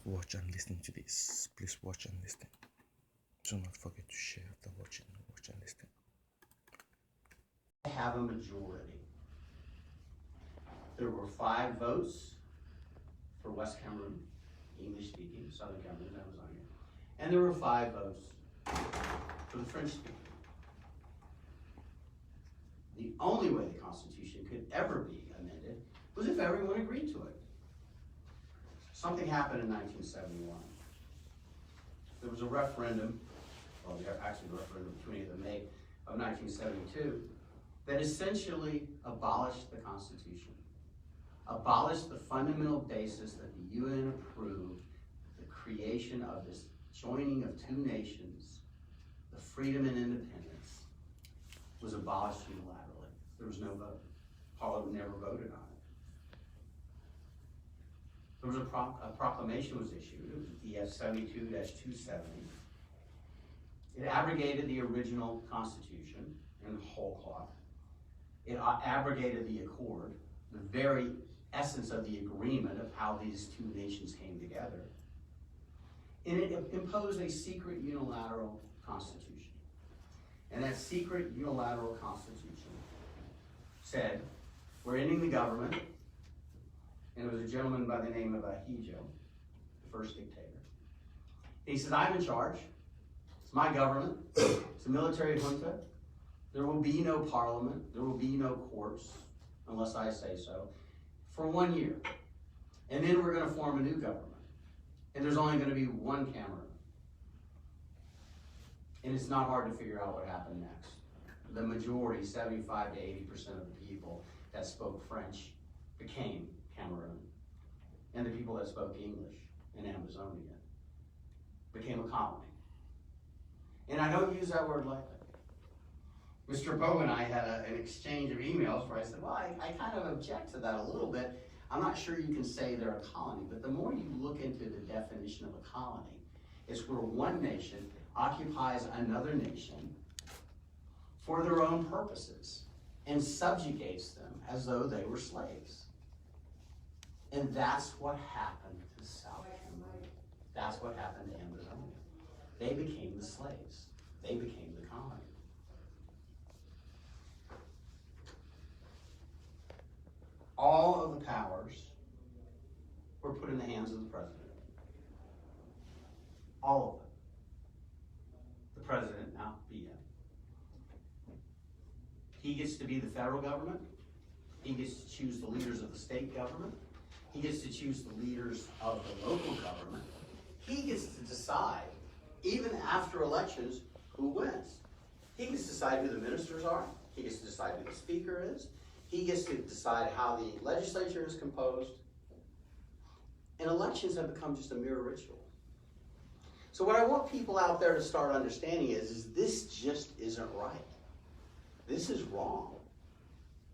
watch and listen to this. Please watch and listen. Do not forget to share after watching. Watch and listen. Have a majority. There were 5 votes for West Cameroon, English speaking, Southern Cameroon, Ambazonia, and there were 5 votes for the French speaking. The only way the Constitution could ever be amended was if everyone agreed to it. Something happened in 1971. There was a referendum, well, actually the referendum 20th of May of 1972, that essentially abolished the Constitution, abolished the fundamental basis that the UN approved, the creation of this joining of 2 nations, the freedom and independence, was abolished unilaterally. There was no vote. Parliament never voted on it. There was a proclamation was issued. It was DF 72-270. It abrogated the original Constitution in whole cloth. It abrogated the accord, the very essence of the agreement of how these 2 nations came together. And it imposed a secret unilateral constitution. And that secret unilateral constitution said, we're ending the government, and it was a gentleman by the name of Ahijo, the first dictator. He said, I'm in charge. It's my government. It's a military junta. There will be no parliament. There will be no courts, unless I say so, for 1 year. And then we're going to form a new government. And there's only going to be 1 Cameroon. And it's not hard to figure out what happened next. The majority, 75 to 80% of the people that spoke French became Cameroon. And the people that spoke English in Ambazonia became a colony. And I don't use that word lightly. Mr. Bowe and I had an exchange of emails where I said, well, I kind of object to that a little bit. I'm not sure you can say they're a colony, but the more you look into the definition of a colony, it's where one nation occupies another nation for their own purposes and subjugates them as though they were slaves. And that's what happened to South Cameroon. That's what happened to Ambazonia. They became the slaves. They became the colony. All of the powers were put in the hands of the president. All of them. The president, now BM. He gets to be the federal government. He gets to choose the leaders of the state government. He gets to choose the leaders of the local government. He gets to decide, even after elections, who wins. He gets to decide who the ministers are. He gets to decide who the speaker is. He gets to decide how the legislature is composed. And elections have become just a mere ritual. So what I want people out there to start understanding is this just isn't right. This is wrong.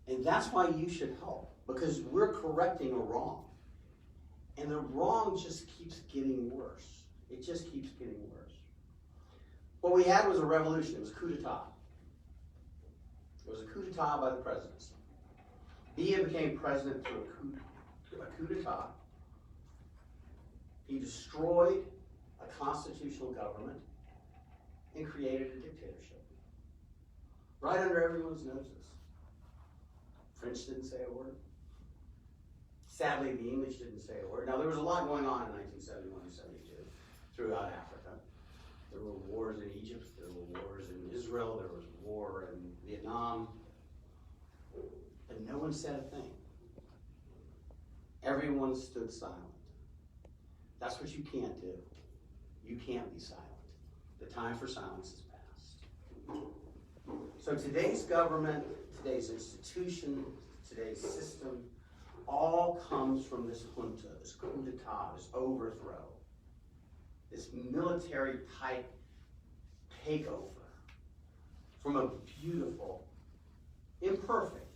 And that's why you should help, because we're correcting a wrong. And the wrong just keeps getting worse. It just keeps getting worse. What we had was a revolution. It was a coup d'etat. It was a coup d'etat by the presidency. Biya became president through a coup d'etat. He destroyed a constitutional government and created a dictatorship. Right under everyone's noses. French didn't say a word. Sadly, the English didn't say a word. Now, there was a lot going on in 1971 and 72 throughout Africa. There were wars in Egypt, there were wars in Israel, there was war in Vietnam. But no one said a thing. Everyone stood silent. That's what you can't do. You can't be silent. The time for silence is past. So today's government, today's institution, today's system, all comes from this junta, this coup d'etat, this overthrow, this military-type takeover from a beautiful, imperfect,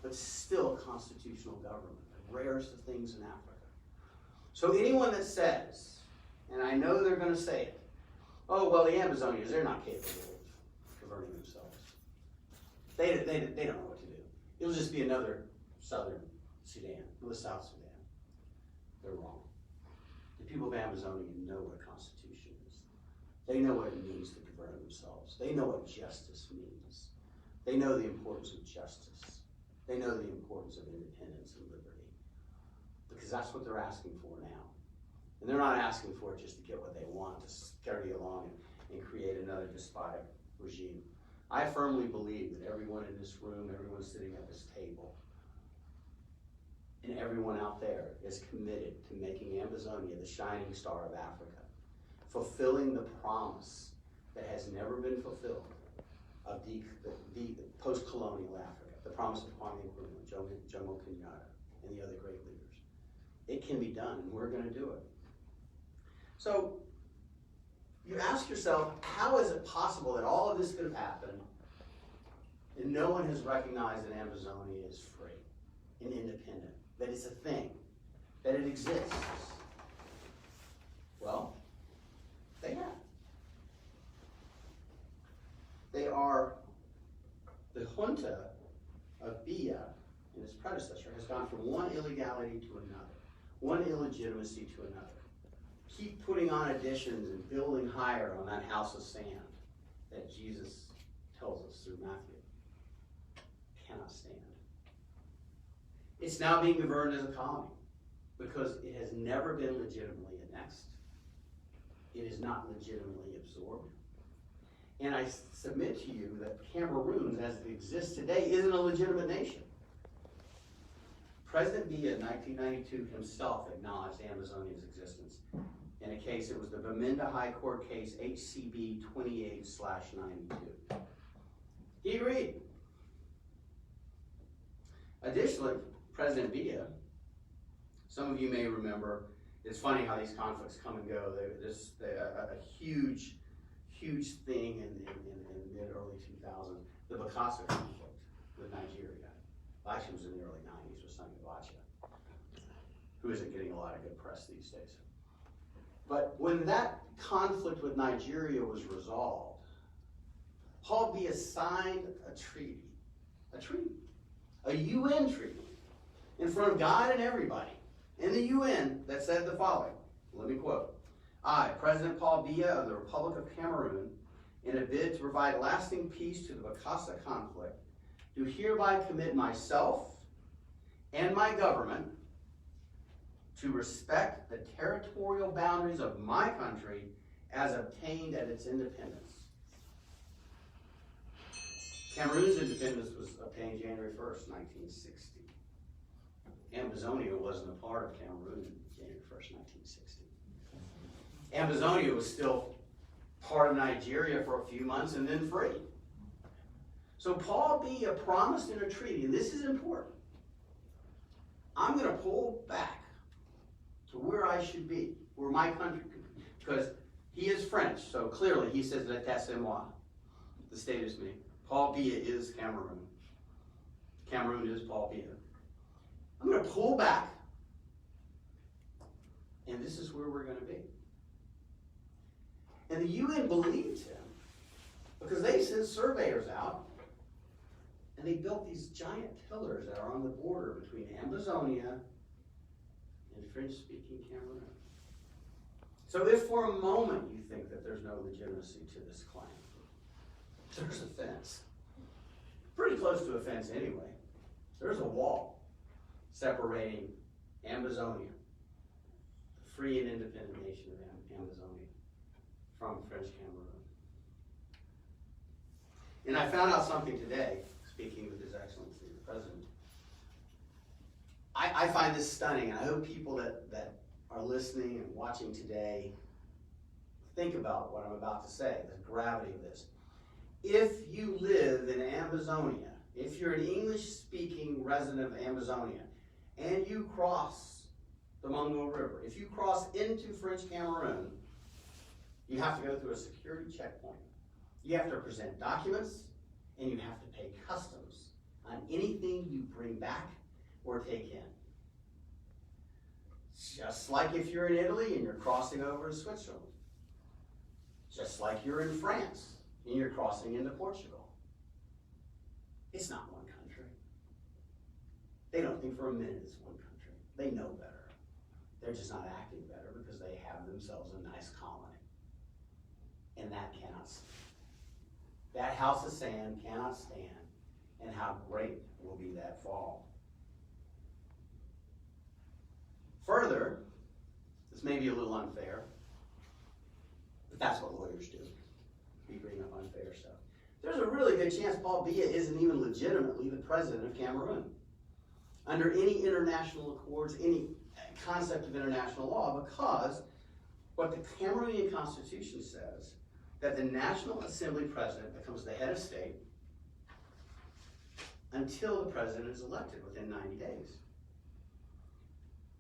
but still constitutional government, the rarest of things in Africa. So anyone that says, and I know they're going to say it, oh, well, the Ambazonians, they're not capable of governing themselves. They don't know what to do. It'll just be another Southern Sudan, or the South Sudan. They're wrong. The people of Ambazonia know what a constitution is. They know what it means to govern themselves. They know what justice means. They know the importance of justice. They know the importance of independence and liberty. Because that's what they're asking for now. And they're not asking for it just to get what they want, to scurry along and create another despotic regime. I firmly believe that everyone in this room, everyone sitting at this table, and everyone out there is committed to making Ambazonia the shining star of Africa, fulfilling the promise that has never been fulfilled of the post-colonial Africa, the promise of Kwame Nkrumah, Jomo Kenyatta, and the other great leaders. It can be done, and we're going to do it. So you ask yourself, how is it possible that all of this could have happened and no one has recognized that Ambazonia is free and independent, that it's a thing, that it exists? Well, they have. They are, the junta of Biya and its predecessor has gone from one illegality to another, one illegitimacy to another. Keep putting on additions and building higher on that house of sand that Jesus tells us through Matthew. Cannot stand. It's now being governed as a colony because it has never been legitimately annexed. It is not legitimately absorbed. And I submit to you that Cameroon, as it exists today, isn't a legitimate nation. President Biya in 1992 himself acknowledged Ambazonia's existence. In a case, it was the Bamenda High Court case HCB 28/92. He agreed. Additionally, President Biya, some of you may remember, it's funny how these conflicts come and go. There's a huge thing in mid-early 2000s, the Bokassa conflict with Nigeria. Well, actually, it was in the early 90s with Sani Abacha, who isn't getting a lot of good press these days. But when that conflict with Nigeria was resolved, Paul Biya signed a UN treaty, in front of God and everybody, in the UN, that said the following, let me quote, I, President Paul Biya of the Republic of Cameroon, in a bid to provide lasting peace to the Bokassa conflict, do hereby commit myself and my government to respect the territorial boundaries of my country as obtained at its independence. Cameroon's independence was obtained January 1st, 1960. Ambazonia wasn't a part of Cameroon January 1st, 1960. Ambazonia was still part of Nigeria for a few months and then free. So Paul Biya promised in a treaty, and this is important, I'm going to pull back to where I should be, where my country could be, because he is French, so clearly he says, l'état c'est moi, the state is me. Paul Biya is Cameroon. Cameroon is Paul Biya. I'm going to pull back, and this is where we're going to be. And the UN believed him because they sent surveyors out and they built these giant pillars that are on the border between Ambazonia and French-speaking Cameroon. So if for a moment you think that there's no legitimacy to this claim, there's a fence. Pretty close to a fence anyway. There's a wall separating Ambazonia, the free and independent nation of Ambazonia, from French Cameroon. And I found out something today, speaking with His Excellency the President. I find this stunning, and I hope people that are listening and watching today think about what I'm about to say, the gravity of this. If you live in Ambazonia, if you're an English-speaking resident of Ambazonia, and you cross the Mungo River, if you cross into French Cameroon, you have to go through a security checkpoint. You have to present documents, and you have to pay customs on anything you bring back or take in. Just like if you're in Italy and you're crossing over to Switzerland. Just like you're in France and you're crossing into Portugal. It's not one country. They don't think for a minute it's one country. They know better. They're just not acting better because they themselves a nice colony. And that cannot stand. That house of sand cannot stand, and how great will be that fall. Further, this may be a little unfair, but that's what lawyers do. We bring up unfair stuff. There's a really good chance Paul Biya isn't even legitimately the president of Cameroon. Under any international accords, any concept of international law, because what the Cameroonian Constitution says, that the National Assembly president becomes the head of state until the president is elected within 90 days.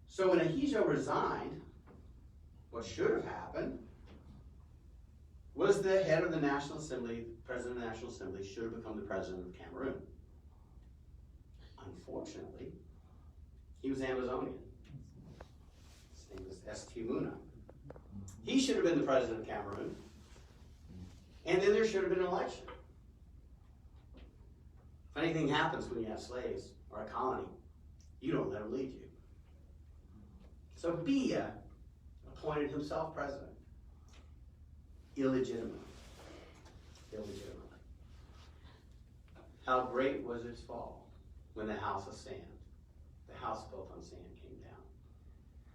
So when Ahijo resigned, what should have happened was the head of the National Assembly, president of the National Assembly, should have become the president of Cameroon. Unfortunately, he was Ambazonian. His name was St. Muna. He should have been the president of Cameroon, and then there should have been an election. If anything happens when you have slaves or a colony, you don't let them lead you. So Biya appointed himself president. Illegitimately. How great was its fall when the house of sand, the house built on sand, came down.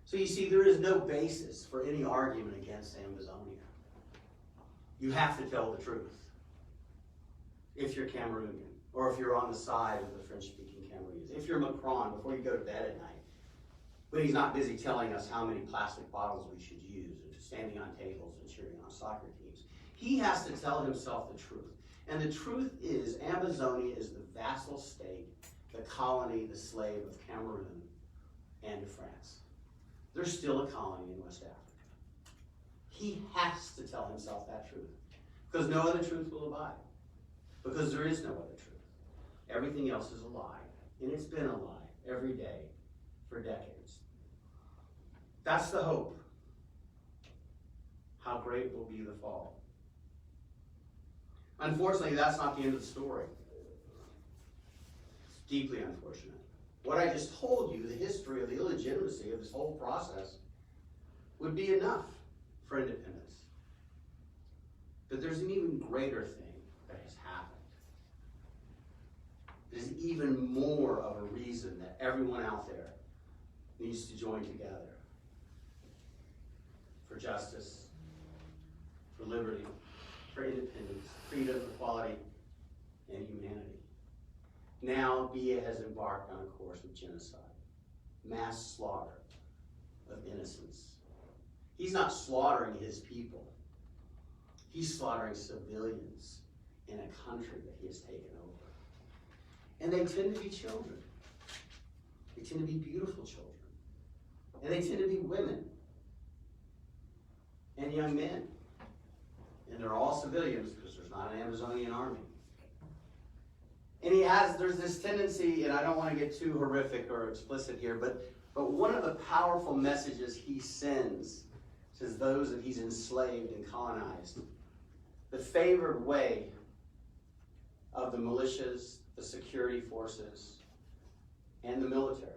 So you see, there is no basis for any argument against Ambazonia. You have to tell the truth if you're Cameroonian, or if you're on the side of the French-speaking Cameroonians. If you're Macron, before you go to bed at night, but he's not busy telling us how many plastic bottles we should use, and standing on tables and cheering on soccer teams. He has to tell himself the truth. And the truth is, Ambazonia is the vassal state, the colony, the slave of Cameroon and of France. They're still a colony in West Africa. He has to tell himself that truth, because no other truth will abide, because there is no other truth. Everything else is a lie, and it's been a lie every day for decades. That's the hope. How great will be the fall. Unfortunately, that's not the end of the story. It's deeply unfortunate. What I just told you, the history of the illegitimacy of this whole process, would be enough for independence. But there's an even greater thing that has happened. There's even more of a reason that everyone out there needs to join together for justice, for liberty, for independence, freedom, equality, and humanity. Now, Biya has embarked on a course of genocide, mass slaughter of innocents. He's not slaughtering his people. He's slaughtering civilians in a country that he has taken over. And they tend to be children. They tend to be beautiful children. And they tend to be women and young men. And they're all civilians because there's not an Ambazonian army. And there's this tendency, and I don't want to get too horrific or explicit here, but one of the powerful messages he sends to those that he's enslaved and colonized, the favored way of the militias, the security forces, and the military.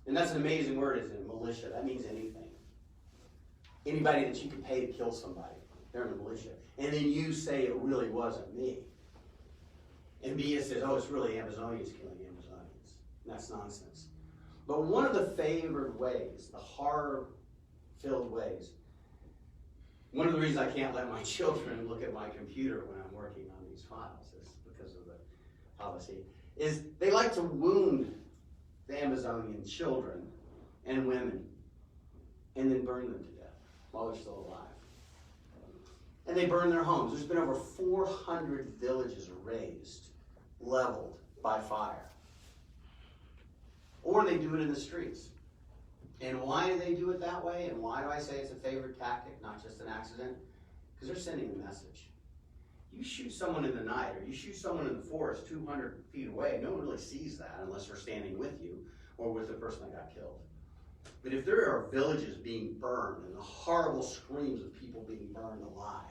And that's an amazing word, isn't it? Militia. That means anything. Anybody that you can pay to kill somebody, they're in the militia. And then you say it really wasn't me. And Biya says, oh, it's really Ambazonians killing Ambazonians. And that's nonsense. But one of the favored ways, the horror-filled ways, one of the reasons I can't let my children look at my computer when I'm working on these files is because of the policy, is they like to wound the Ambazonian children and women and then burn them to death while they're still alive. And they burn their homes. There's been over 400 villages erased, leveled by fire. Or they do it in the streets. And why do they do it that way? And why do I say it's a favored tactic, not just an accident? Because they're sending a message. You shoot someone in the night, or you shoot someone in the forest 200 feet away, no one really sees that unless they're standing with you or with the person that got killed. But if there are villages being burned and the horrible screams of people being burned alive,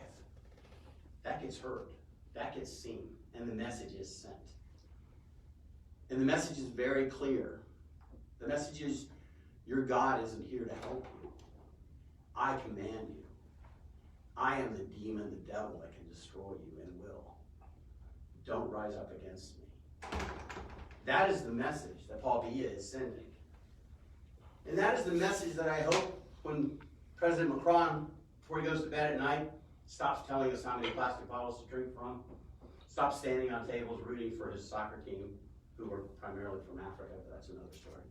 that gets heard, that gets seen, and the message is sent. And the message is very clear. The message is, your God isn't here to help you. I command you. I am the demon, the devil that can destroy you and will. Don't rise up against me. That is the message that Paul Biya is sending. And that is the message that I hope when President Macron, before he goes to bed at night, stops telling us how many plastic bottles to drink from, stops standing on tables rooting for his soccer team, who are primarily from Africa, but that's another story.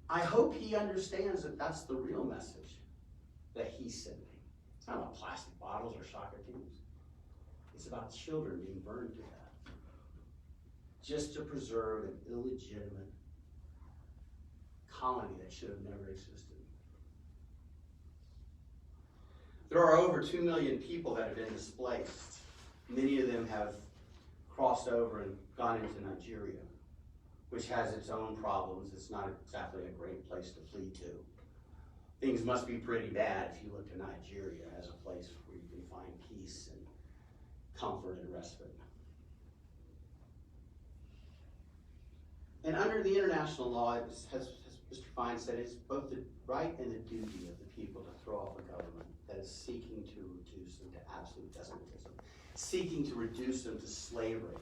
I hope he understands that that's the real message that he's sending. It's not about plastic bottles or soccer teams. It's about children being burned to death, just to preserve an illegitimate colony that should have never existed. There are over 2 million people that have been displaced. Many of them have crossed over and gone into Nigeria, which has its own problems. It's not exactly a great place to flee to. Things must be pretty bad if you look to Nigeria as a place where you can find peace and comfort and respite. And under the international law, as Mr. Fine said, it's both the right and the duty of the people to throw off a government that is seeking to reduce them to absolute despotism, seeking to reduce them to slavery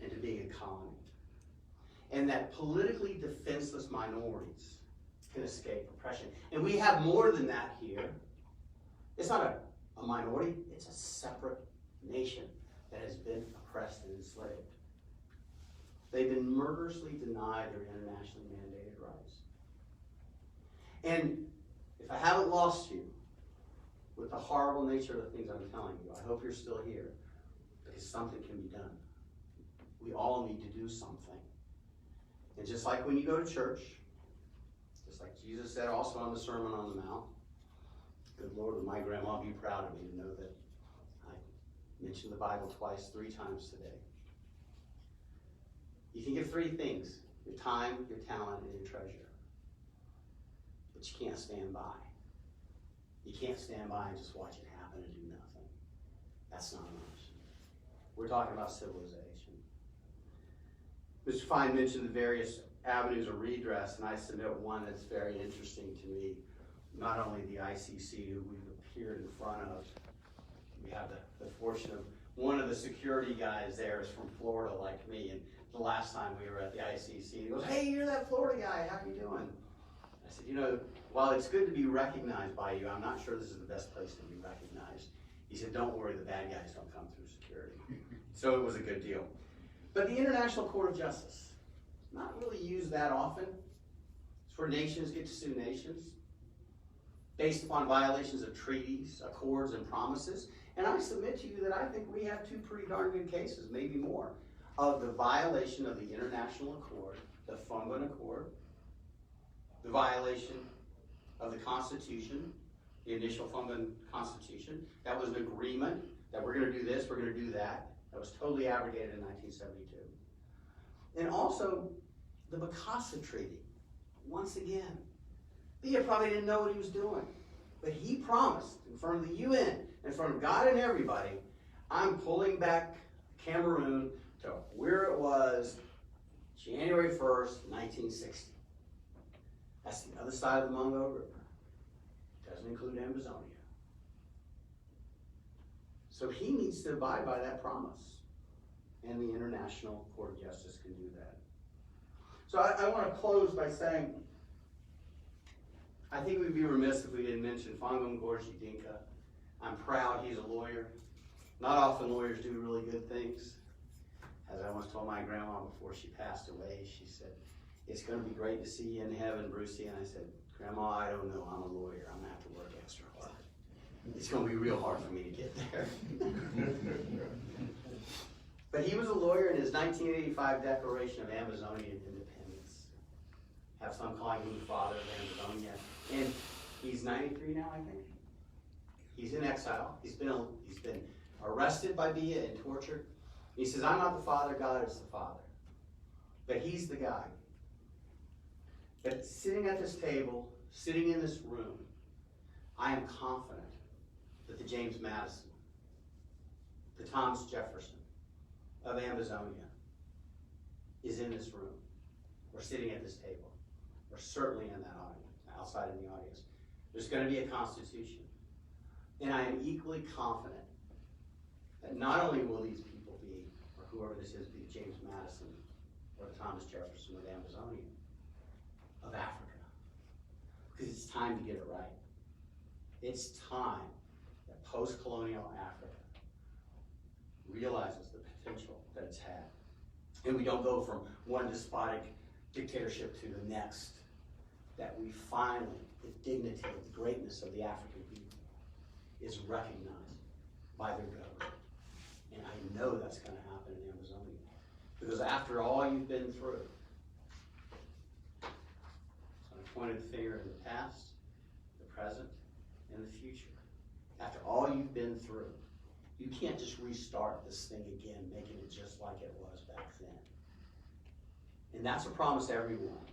and to being a colony. And that politically defenseless minorities can escape oppression. And we have more than that here. It's not a minority, it's a separate nation that has been oppressed and enslaved. They've been murderously denied their internationally mandated rights. And if I haven't lost you with the horrible nature of the things I'm telling you, I hope you're still here, because something can be done. We all need to do something. And just like when you go to church, just like Jesus said also on the Sermon on the Mount, good Lord, would my grandma be proud of me to know that I mentioned the Bible twice, 3 times today. You can give 3 things: your time, your talent, and your treasure. But you can't stand by. You can't stand by and just watch it happen and do nothing. That's not an option. We're talking about civilization. Mr. Fine mentioned the various avenues of redress, and I submit one that's very interesting to me. Not only the ICC, who we've appeared in front of, we have the fortune of one of the security guys there is from Florida like me, and the last time we were at the ICC, he goes, "Hey, you're that Florida guy, how you doing?" I said, "You know, while it's good to be recognized by you, I'm not sure this is the best place to be recognized." He said, "Don't worry, the bad guys don't come through security." So it was a good deal. But the International Court of Justice, not really used that often. It's where nations get to sue nations based upon violations of treaties, accords, and promises. And I submit to you that I think we have 2 pretty darn good cases, maybe more, of the violation of the International Accord, the Fungan Accord, the violation of the Constitution, the initial Fungan Constitution. That was an agreement that we're going to do this, we're going to do that. That was totally abrogated in 1972. And also the Bokassa Treaty. Once again, Biya probably didn't know what he was doing, but he promised in front of the UN, in front of God and everybody, I'm pulling back Cameroon to where it was January 1st, 1960. That's the other side of the Mungo River. It doesn't include Ambazonia. So he needs to abide by that promise. And the International Court of Justice can do that. So I want to close by saying, I think we'd be remiss if we didn't mention Fangum Gorji Dinka. I'm proud he's a lawyer. Not often lawyers do really good things. As I once told my grandma before she passed away, she said, "It's going to be great to see you in heaven, Brucey." And I said, "Grandma, I don't know. I'm a lawyer. I'm going to have to work extra hard. It's going to be real hard for me to get there." But he was a lawyer in his 1985 Declaration of Ambazonian Independence. Have some calling him the father of Ambazonia. And he's 93 now, I think. He's in exile. He's been arrested by Biya and tortured. He says, "I'm not the father, God is the father." But he's the guy. But sitting at this table, sitting in this room, I am confident that the James Madison, the Thomas Jefferson of Ambazonia is in this room, or sitting at this table, or certainly in that audience, outside in the audience. There's going to be a constitution. And I am equally confident that not only will these people be, or whoever this is, be James Madison or Thomas Jefferson or the Ambazonia of Africa, because it's time to get it right. It's time that post-colonial Africa realizes the potential that it's had. And we don't go from one despotic dictatorship to the next, that we finally, the dignity, the greatness of the African people is recognized by their government. And I know that's going to happen in Ambazonia. Because after all you've been through, so I pointed the finger in the past, the present, and the future. After all you've been through, you can't just restart this thing again, making it just like it was back then. And that's a promise everyone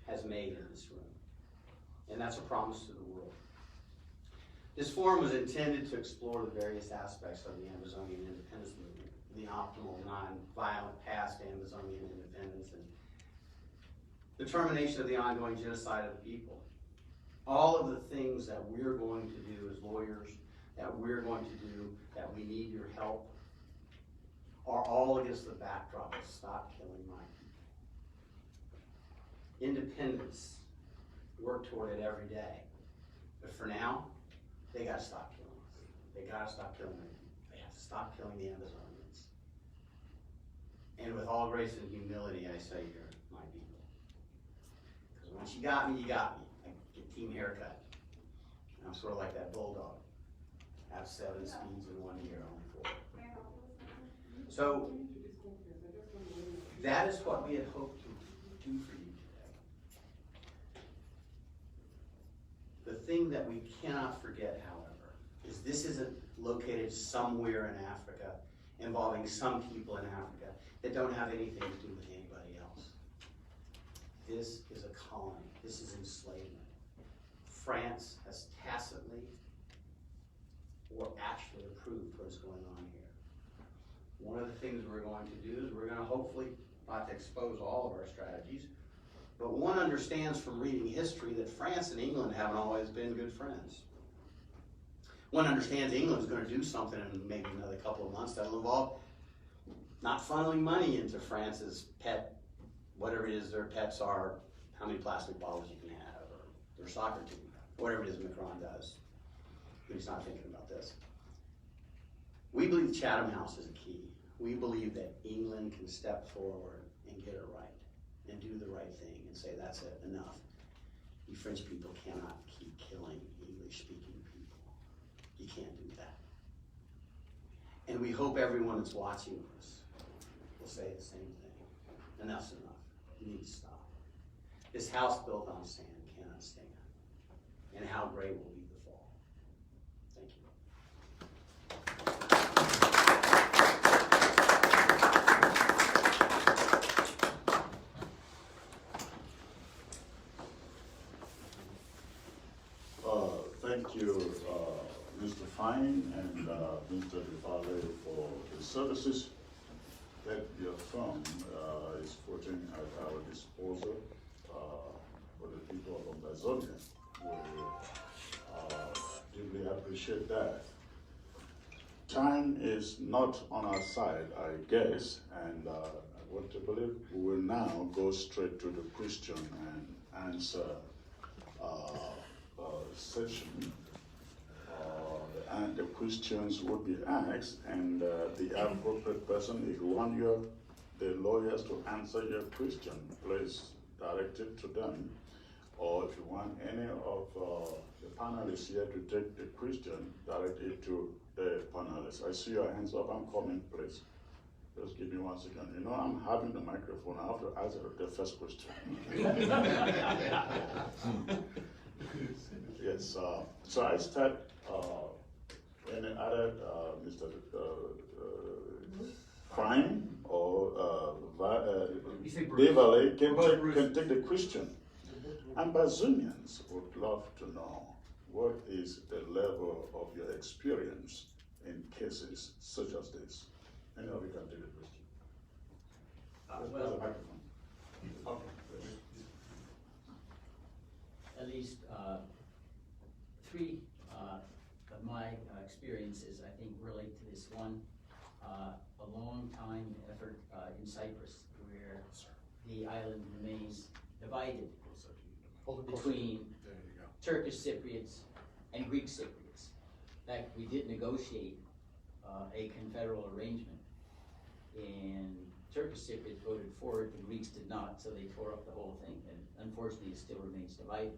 has made in this room. And that's a promise to the world. This forum was intended to explore the various aspects of the Ambazonian independence movement, the optimal, non-violent past Ambazonian independence, and the termination of the ongoing genocide of the people. All of the things that we're going to do as lawyers, that we're going to do, that we need your help, are all against the backdrop of stop killing my people. Independence, work toward it every day. But for now, they gotta stop killing us. They gotta stop killing them. They have to stop killing the Ambazonians. And with all grace and humility, I say you're my people. Because once you got me, you got me. I get team haircut. I'm sort of like that bulldog. I have 7 speeds in 1 year, only 4. So that is what we had hoped to do for you today. The thing that we cannot forget, however, is this isn't located somewhere in Africa, involving some people in Africa that don't have anything to do with anybody else. This is a colony. This is enslavement. France has tacitly or actually approved what is going on here. One of the things we're going to do is we're going to hopefully not to expose all of our strategies, but one understands from reading history that France and England haven't always been good friends. One understands England's going to do something in maybe another couple of months that'll involve not funneling money into France's pet, whatever it is their pets are, how many plastic bottles you can have, or their soccer team, whatever it is Macron does. He's not thinking about this. We believe Chatham House is a key. We believe that England can step forward and get it right and do the right thing and say, that's it, enough. You French people cannot keep killing English-speaking people. You can't do that. And we hope everyone that's watching this will say the same thing. Enough's enough. You need to stop. This house built on sand cannot stand. And how great will be the fall. Thank you. Thank you, Mr. Fine and Mr. DeValle for the services that your firm is putting at our disposal for the people of Ambazonia. We deeply appreciate that. Time is not on our side, I guess, and I want to believe we will now go straight to the question and answer session. And the questions would be asked, and the appropriate person, if you want the lawyers to answer your question, please direct it to them. Or if you want any of the panelists here to take the question, direct it to the panelists. I see your hands up. I'm coming, please. Just give me 1 second. You know, I'm having the microphone. I have to answer the first question. Yes. So I start. Any other, Mr. Fine or DeValle can take the question. Ambazonians would love to know what is the level of your experience in cases such as this. Any of you can take the question. Well, the microphone. Okay. At least three of my experiences, I think, relate to this one. A long time effort in Cyprus, where the island remains divided between Turkish Cypriots and Greek Cypriots. In fact, we did negotiate a confederal arrangement, and Turkish Cypriots voted for it, the Greeks did not, so they tore up the whole thing, and unfortunately it still remains divided.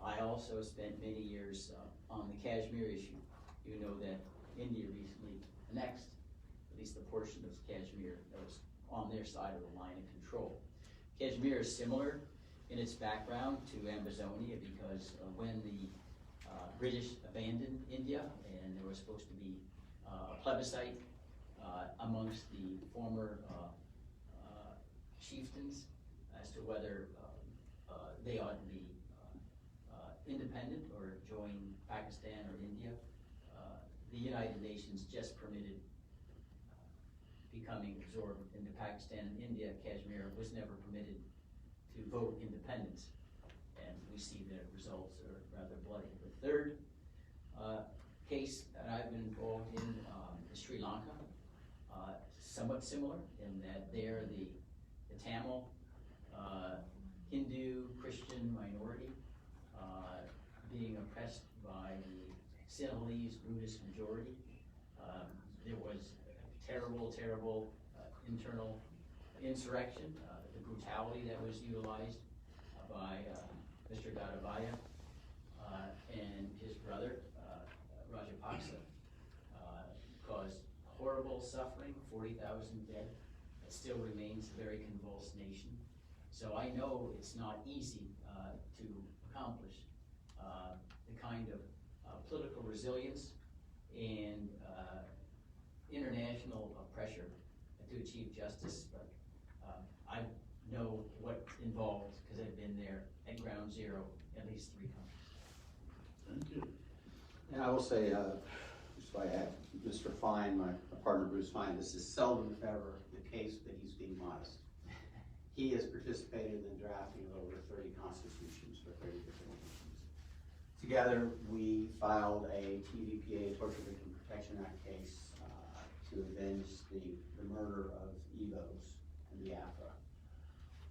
I also spent many years on the Kashmir issue. You know that India recently annexed at least the portion of Kashmir that was on their side of the line of control. Kashmir is similar in its background to Ambazonia because when the British abandoned India and there was supposed to be a plebiscite amongst the former chieftains as to whether they ought to be independent or join Pakistan or India, the United Nations just permitted becoming absorbed into Pakistan and India. Kashmir was never permitted to vote independence, and we see the results are rather bloody. The third case that I've been involved in is Sri Lanka, somewhat similar in that there the Tamil Hindu Christian minority being oppressed by the Sinhalese Buddhist majority. There was terrible internal insurrection, the brutality that was utilized by Mr. Gadabaya and his brother, Rajapaksa, caused horrible suffering, 40,000 dead. It still remains a very convulsed nation. So I know it's not easy to accomplish the kind of political resilience and international pressure to achieve justice, but I know what involved because I've been there at ground zero at least 3 times. Thank you. And I will say, just so I add, Mr. Fine, my partner Bruce Fine, this is seldom if ever the case that he's being modest. He has participated in the drafting of over 30 constitutions for 30 different nations. Together, we filed a TVPA, Torture Victim Protection Act case to avenge the murder of Igbos in Biafra.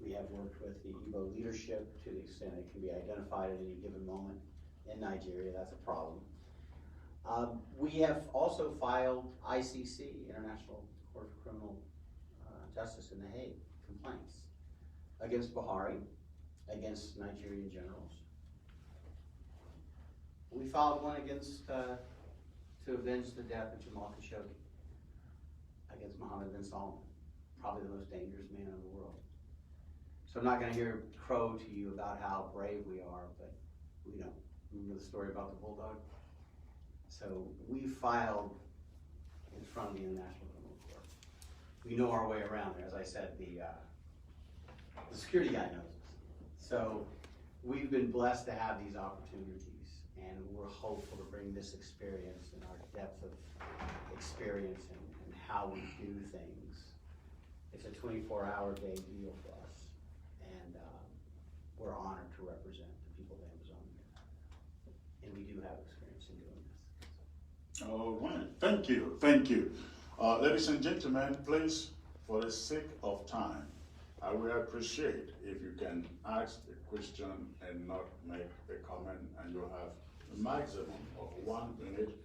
We have worked with the Igbo leadership to the extent it can be identified at any given moment. In Nigeria, that's a problem. We have also filed ICC, International Court of Criminal Justice in The Hague, complaints against Buhari, against Nigerian generals. We filed one against, to avenge the death of Jamal Khashoggi, against Mohammed bin Salman, probably the most dangerous man in the world. So I'm not going to hear crow to you about how brave we are, but we don't. Remember the story about the bulldog? So we filed in front of the International Criminal Court. We know our way around there. As I said, the security guy knows us. So we've been blessed to have these opportunities, and we're hopeful to bring this experience and our depth of experience and how we do things. It's a 24-hour day deal for us, and we're honored to represent the people of Ambazonia. And we do have experience in doing this. All right, thank you, thank you. Ladies and gentlemen, please, for the sake of time, I will appreciate if you can ask a question and not make a comment, and you'll have a maximum of 1 minute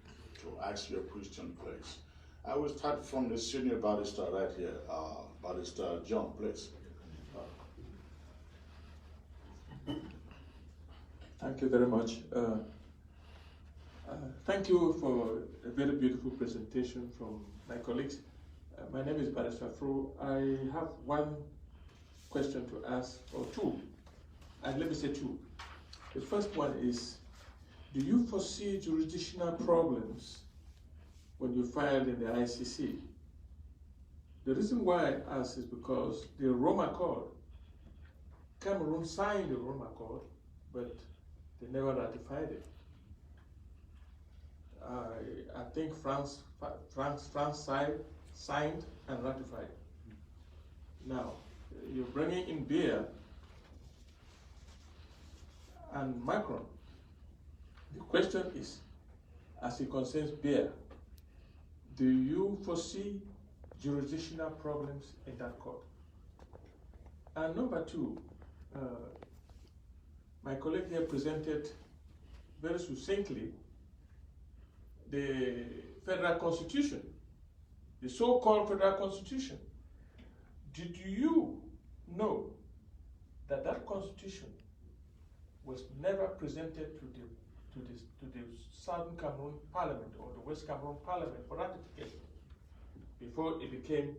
to ask your question, please. I will start from the senior barrister right here, Barrister John, please. Thank you very much. Thank you for a very beautiful presentation from my colleagues. My name is Barrister Fro. I have one question to ask, or two, and let me say two. The first one is, do you foresee jurisdictional problems when you filed in the ICC? The reason why I ask is because the Rome Accord, Cameroon signed the Rome Accord, but they never ratified it. I think France signed and ratified. Now, you're bringing in Beer and Macron. The question is, as it concerns beer, do you foresee jurisdictional problems in that court? And number two, my colleague here presented very succinctly the federal constitution, the so-called federal constitution. Did you know that that constitution was never presented to the Southern Cameroon Parliament or the West Cameroon Parliament for ratification before it became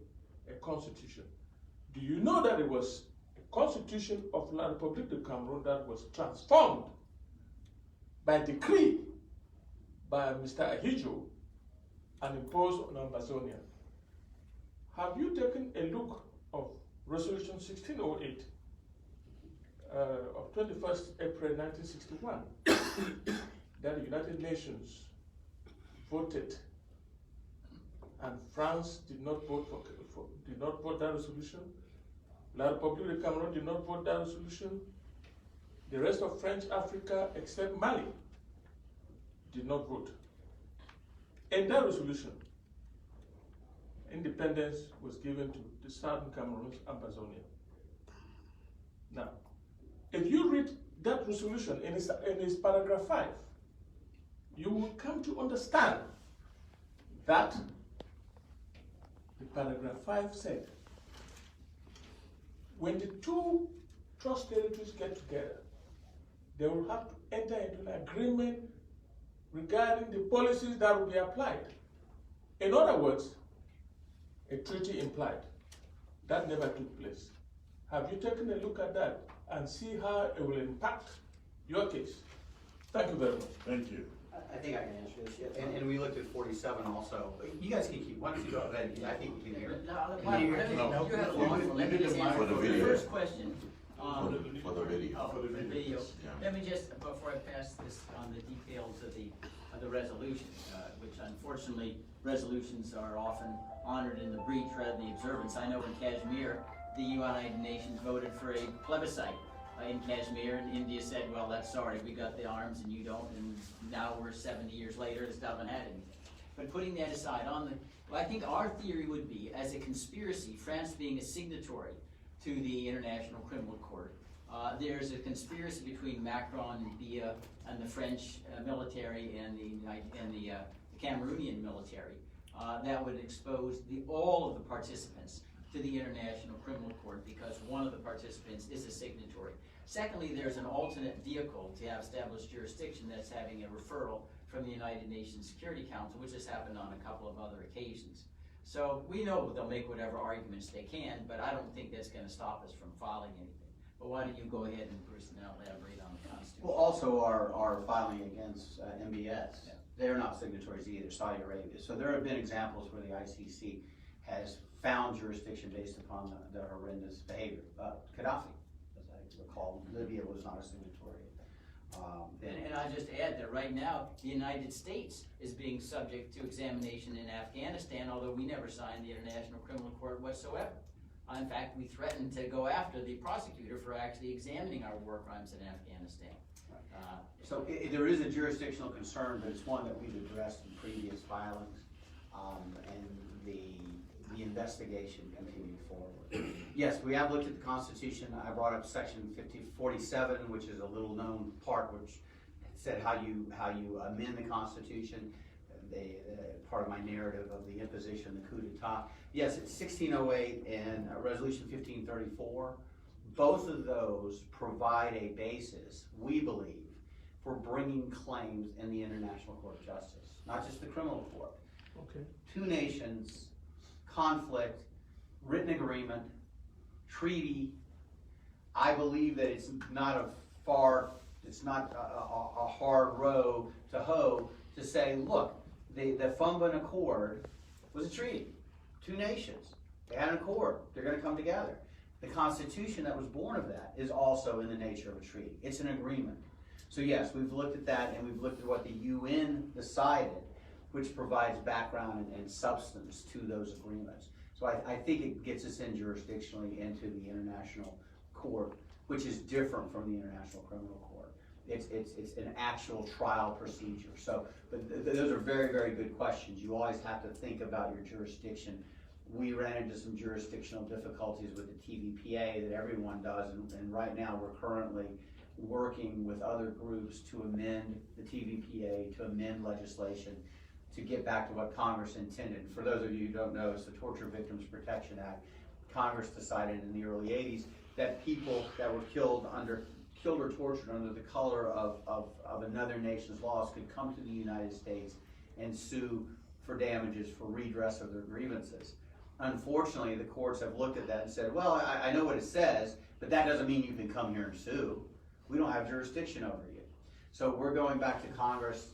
a constitution? Do you know that it was a constitution of La République de Cameroon that was transformed by decree by Mr. Ahijo and imposed on Ambazonia? Have you taken a look of Resolution 1608 of 21st April 1961 that the United Nations voted, and France did not vote did not vote that resolution. La République de Cameroon did not vote that resolution. The rest of French Africa, except Mali, did not vote. In that resolution, independence was given to the Southern Cameroons, Ambazonia. Now, if you read that resolution in its paragraph 5, you will come to understand that the paragraph 5 said, when the two trust territories get together, they will have to enter into an agreement regarding the policies that will be applied. In other words, a treaty implied. That never took place. Have you taken a look at that and see how it will impact your case? Thank you very much. Thank you. I think I can answer this, yeah. And we looked at 47 also. You guys can keep, why don't you go ahead, I think you can hear it. You have a long one. Let me just answer For the the video. first question. For the video. Oh, for the video. Yeah. Let me just, before I pass this on the details of the resolution, which unfortunately, resolutions are often honored in the breach rather than the observance. I know in Kashmir, the United Nations voted for a plebiscite in Kashmir, and India said, well, that's sorry, we got the arms and you don't, and now we're 70 years later, it still haven't had anything. But putting that aside, I think our theory would be, as a conspiracy, France being a signatory to the International Criminal Court, there's a conspiracy between Macron and Biya and the French military and the Cameroonian military that would expose all of the participants to the International Criminal Court because one of the participants is a signatory. Secondly, there's an alternate vehicle to have established jurisdiction that's having a referral from the United Nations Security Council, which has happened on a couple of other occasions. So we know they'll make whatever arguments they can, but I don't think that's going to stop us from filing anything. But why don't you go ahead and Bruce now elaborate on the Constitution? Well, also our filing against MBS, they're not signatories either, Saudi Arabia. So there have been examples where the ICC has found jurisdiction based upon the horrendous behavior. Gaddafi, as I recall, Libya was not a signatory. And I just add that right now, the United States is being subject to examination in Afghanistan, although we never signed the International Criminal Court whatsoever. In fact, we threatened to go after the prosecutor for actually examining our war crimes in Afghanistan. So there is a jurisdictional concern, but it's one that we've addressed in previous filings, and the investigation continued forward. Yes, we have looked at the Constitution. I brought up Section 47, which is a little known part, which said how you amend the Constitution. Part of my narrative of the imposition, the coup d'etat. Yes, it's 1608 and Resolution 1534. Both of those provide a basis, we believe, for bringing claims in the International Court of Justice, not just the criminal court. Okay. Two nations, conflict, written agreement, treaty. I believe that it's not a hard row to hoe to say, look, the Fumban Accord was a treaty. Two nations, they had an accord, they're going to come together. The Constitution that was born of that is also in the nature of a treaty. It's an agreement. So yes, we've looked at that, and we've looked at what the UN decided, which provides background and substance to those agreements. So I think it gets us in jurisdictionally into the International Court, which is different from the International Criminal Court. It's an actual trial procedure. So, but those are very, very good questions. You always have to think about your jurisdiction. We ran into some jurisdictional difficulties with the TVPA that everyone does, and right now we're currently working with other groups to amend the TVPA, to amend legislation, to get back to what Congress intended. For those of you who don't know, it's the Torture Victims Protection Act. Congress decided in the early 80s that people that were killed or tortured under the color of another nation's laws could come to the United States and sue for damages, for redress of their grievances. Unfortunately, the courts have looked at that and said, well, I know what it says, but that doesn't mean you can come here and sue. We don't have jurisdiction over you. So we're going back to Congress,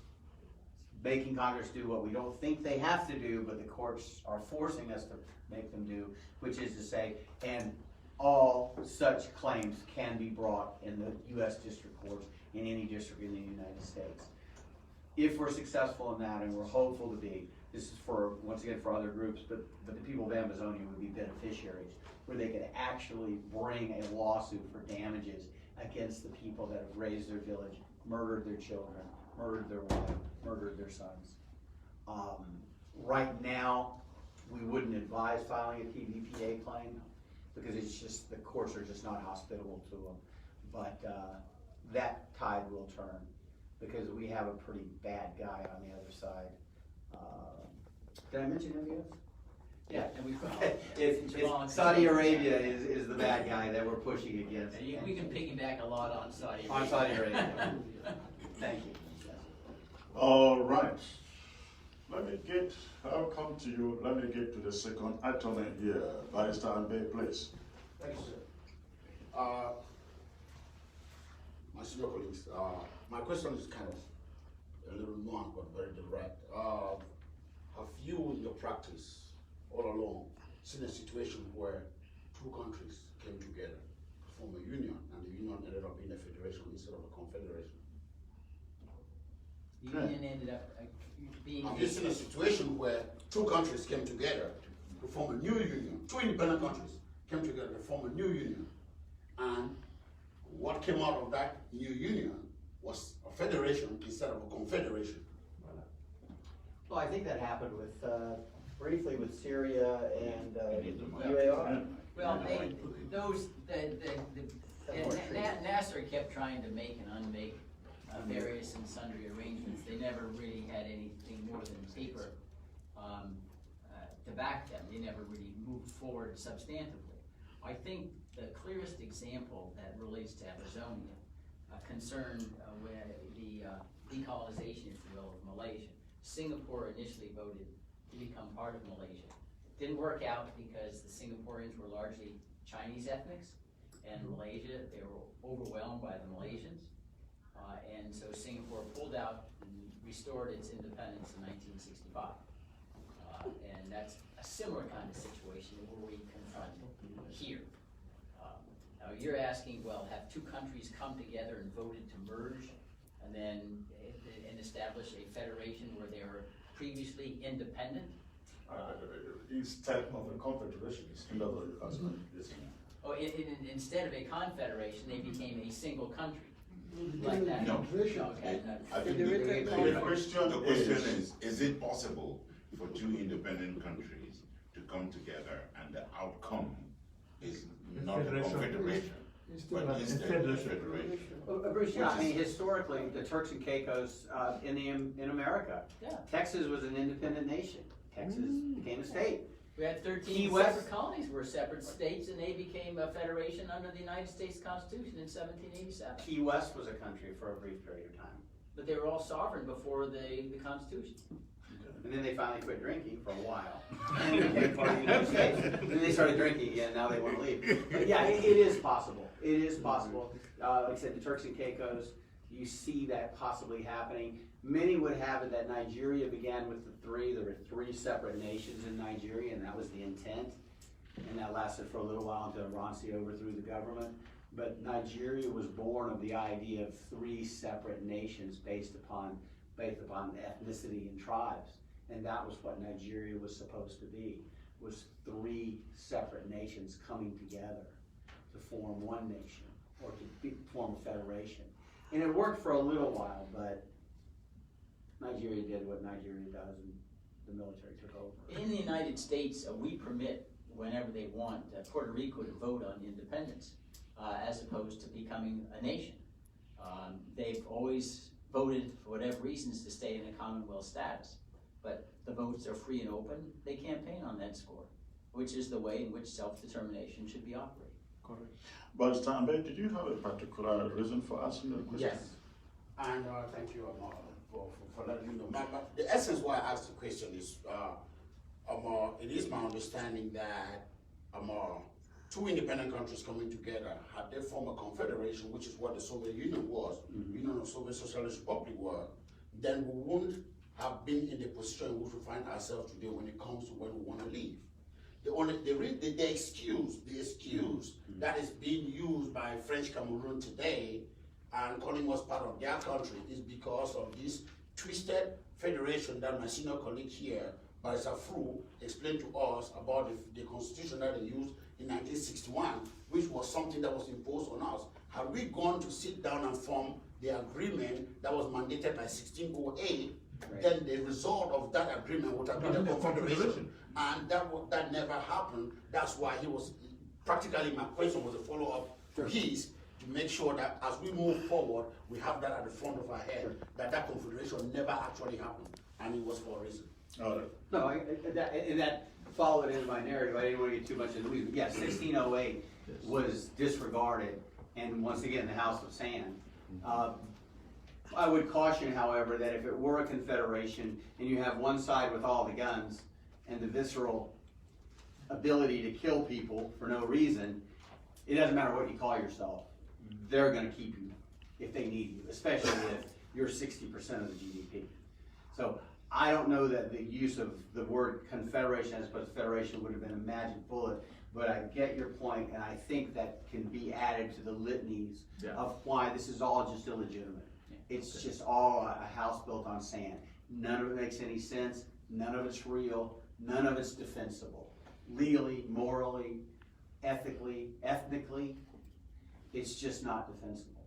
making Congress do what we don't think they have to do, but the courts are forcing us to make them do, which is to say, and all such claims can be brought in the U.S. district courts in any district in the United States. If we're successful in that, and we're hopeful to be, this is for, once again, for other groups, but the people of Ambazonia would be beneficiaries, where they could actually bring a lawsuit for damages against the people that have raised their village, murdered their children, murdered their wife, murdered their sons. Right now, we wouldn't advise filing a TVPA claim because it's just, the courts are just not hospitable to them. But that tide will turn because we have a pretty bad guy on the other side. Did I mention him yet? Yeah, and we've It's Saudi Arabia is the bad guy that we're pushing against. And we can piggyback a lot on Saudi Arabia. On Saudi Arabia. Thank you. All right. I'll come to you. Let me get to the second attorney here, Barrister Ambe, please. Thank you, sir. My senior colleagues, my question is kind of a little nuanced but very direct. Have you, in your practice, all along, seen a situation where two countries came together to form a union, and the union ended up being a federation instead of a confederation? The union ended up being. Have you seen a situation where two countries came together to form a new union? Two independent countries came together to form a new union, and what came out of that new union was a federation instead of a confederation? Well, I think that happened with, briefly with Syria and UAR. Well, Nasser kept trying to make and unmake various and sundry arrangements. They never really had anything more than paper to back them. They never really moved forward substantively. I think the clearest example that relates to Ambazonia concerned with the decolonization, if you will, of Malaysia. Singapore initially voted to become part of Malaysia. Didn't work out because the Singaporeans were largely Chinese ethnics, and Malaysia, they were overwhelmed by the Malaysians. And so Singapore pulled out and restored its independence in 1965. And that's a similar kind of situation where we confront here. Now you're asking, well, have two countries come together and voted to merge and then establish a federation where they were previously independent? Instead of a confederation, Instead of a confederation, they became a single country. Like that? No. Okay. I think the question is it possible for two independent countries to come together and the outcome is not a confederation, but instead a federation? Bruce, yeah, I mean, historically, the Turks and Caicos in America, Yeah. Texas was an independent nation. Texas became a state. We had 13 Key West. separate colonies were separate states, and they became a federation under the United States Constitution in 1787. Key West was a country for a brief period of time. But they were all sovereign before the Constitution. And then they finally quit drinking for a while. And they became part of the United States. And then they started drinking again, now they want to leave. But yeah, it is possible. It is possible. Like I said, the Turks and Caicos, you see that possibly happening. Many would have it that Nigeria began with the three. There were three separate nations in Nigeria, and that was the intent. And that lasted for a little while until Ransi overthrew the government. But Nigeria was born of the idea of three separate nations based upon ethnicity and tribes. And that was what Nigeria was supposed to be, was three separate nations coming together to form one nation, or to form a federation. And it worked for a little while, but Nigeria did what Nigeria does, and the military took over. In the United States, we permit, whenever they want, Puerto Rico to vote on independence, as opposed to becoming a nation. They've always voted, for whatever reasons, to stay in a Commonwealth status. But the votes are free and open. They campaign on that score, which is the way in which self-determination should be operated. Correct. But Stambe, did you have a particular reason for asking the question? Yes, and thank you, for letting me know. The essence why I asked the question is, it is my understanding that two independent countries coming together, had they formed a confederation, which is what the Soviet Union was, Union of Soviet Socialist Republic was, then we wouldn't have been in the position in which we find ourselves today when it comes to when we want to leave. The excuse that is being used by French Cameroon today and calling us part of their country is because of this twisted federation that my senior colleague here, Barrister Fru, explained to us about the constitution that they used in 1961, which was something that was imposed on us. Had we gone to sit down and form the agreement that was mandated by 1608, then the result of that agreement would have been a confederation. And that never happened. That's why he was, practically my question was a follow-up piece to make sure that as we move forward, we have that at the front of our head, that confederation never actually happened, and it was for a reason. All right. No, that followed into my narrative. I didn't want to get too much into the weeds. But yeah, 1608 was disregarded, and once again, the House of Sand. I would caution, however, that if it were a confederation and you have one side with all the guns and the visceral ability to kill people for no reason, it doesn't matter what you call yourself. They're going to keep you if they need you, especially if you're 60% of the GDP. So I don't know that the use of the word confederation as opposed to federation would have been a magic bullet, but I get your point, and I think that can be added to the litanies of why this is all just illegitimate. It's just all a house built on sand. None of it makes any sense. None of it's real. None of it's defensible. Legally, morally, ethically, ethnically, it's just not defensible.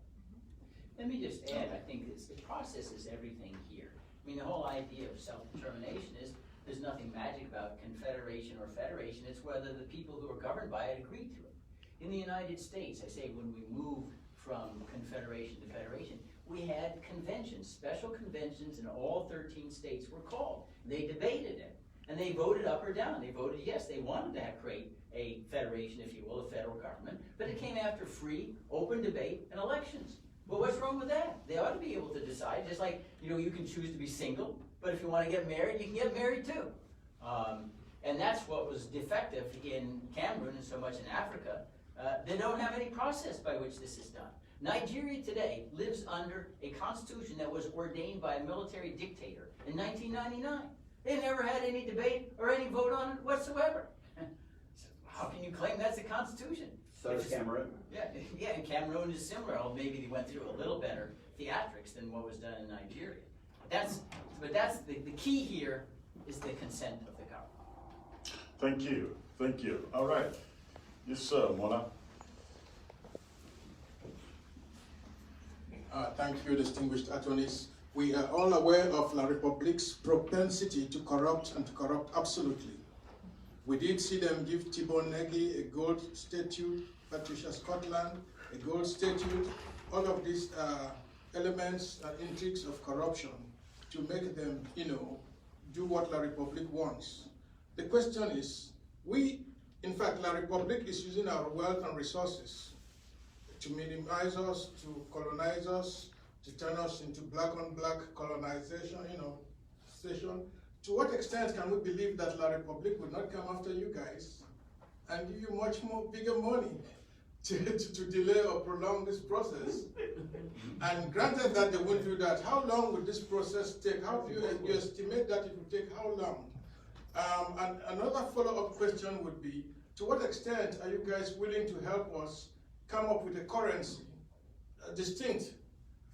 Let me just add, I think the process is everything here. I mean, the whole idea of self-determination is there's nothing magic about confederation or federation. It's whether the people who are governed by it agree to it. In the United States, I say when we moved from confederation to federation, we had conventions, special conventions in all 13 states were called. They debated it, and they voted up or down. They voted yes, they wanted to create a federation, if you will, a federal government, but it came after free, open debate and elections. Well, what's wrong with that? They ought to be able to decide, just like, you can choose to be single, but if you want to get married, you can get married too. And that's what was defective in Cameroon and so much in Africa. They don't have any process by which this is done. Nigeria today lives under a constitution that was ordained by a military dictator in 1999. They never had any debate or any vote on it whatsoever. So how can you claim that's a constitution? So does Cameroon. Yeah, and Cameroon is similar. Or maybe they went through a little better theatrics than what was done in Nigeria. But that's the key here is the consent of the government. Thank you. Thank you. All right. Yes, sir, Mona. Thank you, distinguished attorneys. We are all aware of La Republique's propensity to corrupt and to corrupt absolutely. We did see them give Thibon Nagy a gold statue, Patricia Scotland, a gold statue, all of these elements and intrigues of corruption to make them, do what La Republique wants. The question is, in fact, La Republique is using our wealth and resources to minimize us, to colonize us, to turn us into black-on-black colonization, station. To what extent can we believe that La Republique would not come after you guys and give you much more bigger money to delay or prolong this process? And granted that they won't do that, how long would this process take? How do you estimate that it would take how long? And another follow-up question would be, to what extent are you guys willing to help us come up with a currency distinct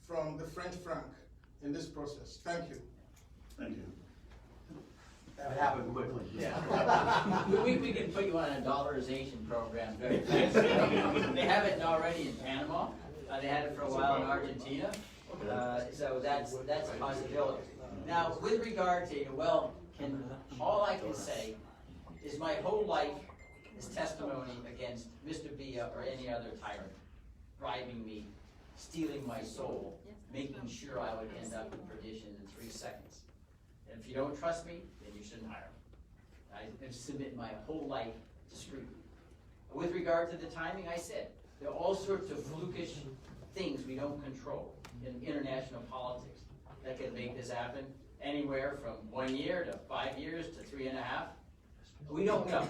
from the French franc in this process? Thank you. Thank you. That happened quickly. Yeah. we can put you on a dollarization program very fast. They have it already in Panama. They had it for a while in Argentina, so that's a possibility. Now, with regard to, well, all I can say is my whole life is testimony against Mr. Villa or any other tyrant, bribing me, stealing my soul, making sure I would end up in perdition in 3 seconds. And if you don't trust me, then you shouldn't hire me. I submit my whole life to scrutiny. With regard to the timing, I said, there are all sorts of flukish things we don't control in international politics that can make this happen, anywhere from 1 year to 5 years to 3.5. We don't know.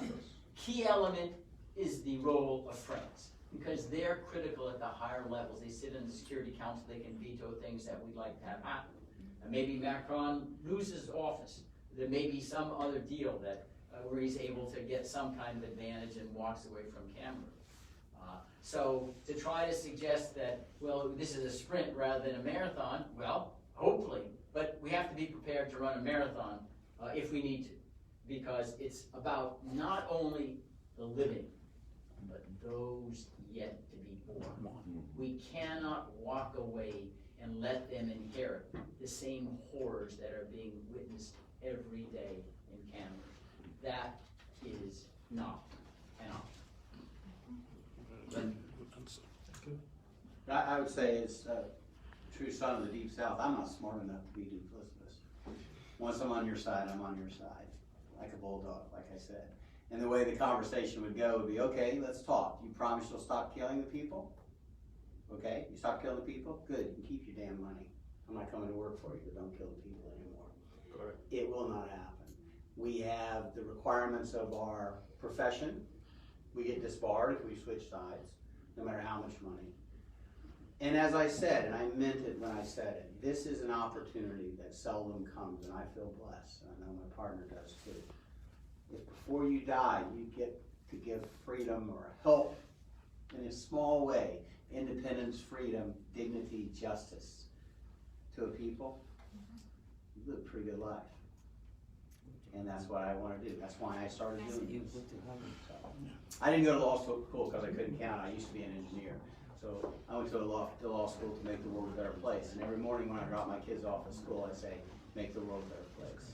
Key element is the role of France, because they're critical at the higher levels. They sit in the Security Council, they can veto things that we'd like to have happen. And maybe Macron loses office. There may be some other deal that where he's able to get some kind of advantage and walks away from Cameroon. So to try to suggest that, well, this is a sprint rather than a marathon, well, hopefully, but we have to be prepared to run a marathon if we need to, because it's about not only the living, but those yet to be born. We cannot walk away and let them inherit the same horrors that are being witnessed every day in Cameroon. That is not an option. I would say it's a true son of the Deep South. I'm not smart enough to be duplicitous. Once I'm on your side, I'm on your side, like a bulldog, like I said. And the way the conversation would go would be, okay, let's talk. You promise you'll stop killing the people? Okay, you stop killing the people? Good, you can keep your damn money. I'm not coming to work for you, but don't kill the people anymore. Correct. It will not happen. We have the requirements of our profession. We get disbarred if we switch sides, no matter how much money. And as I said, and I meant it when I said it, this is an opportunity that seldom comes, and I feel blessed, and I know my partner does too. If before you die, you get to give freedom or help in a small way, independence, freedom, dignity, justice to a people, you live a pretty good life. And that's what I want to do. That's why I started doing this. I didn't go to law school because I couldn't count. I used to be an engineer. So I went to law school to make the world a better place. And every morning when I drop my kids off at school, I say, make the world a better place.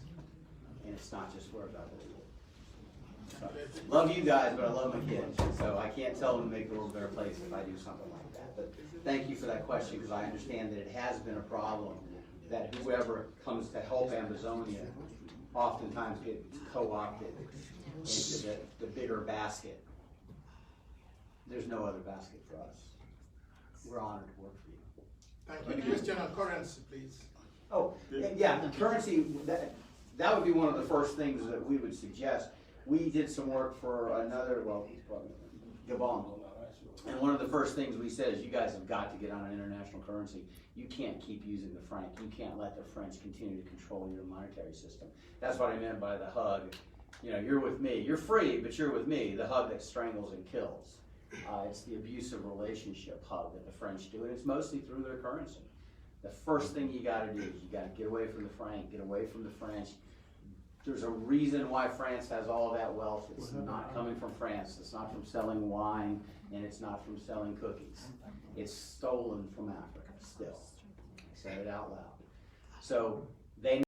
And it's not just words, I believe it. So, love you guys, but I love my kids. So I can't tell them to make the world a better place if I do something like that. But thank you for that question, because I understand that it has been a problem that whoever comes to help Ambazonia oftentimes gets co-opted into the bigger basket. There's no other basket for us. We're honored to work for you. Thank you. Question on currency, please. Oh, yeah, the currency, that would be one of the first things that we would suggest. We did some work for another, well, Gabon. And one of the first things we said is, you guys have got to get on an international currency. You can't keep using the franc. You can't let the French continue to control your monetary system. That's what I meant by the hug. You know, you're with me. You're free, but you're with me. The hug that strangles and kills. It's the abusive relationship hug that the French do, and it's mostly through their currency. The first thing you got to do is you got to get away from the franc, get away from the French. There's a reason why France has all that wealth. It's not coming from France. It's not from selling wine, and it's not from selling cookies. It's stolen from Africa still. I said it out loud. So they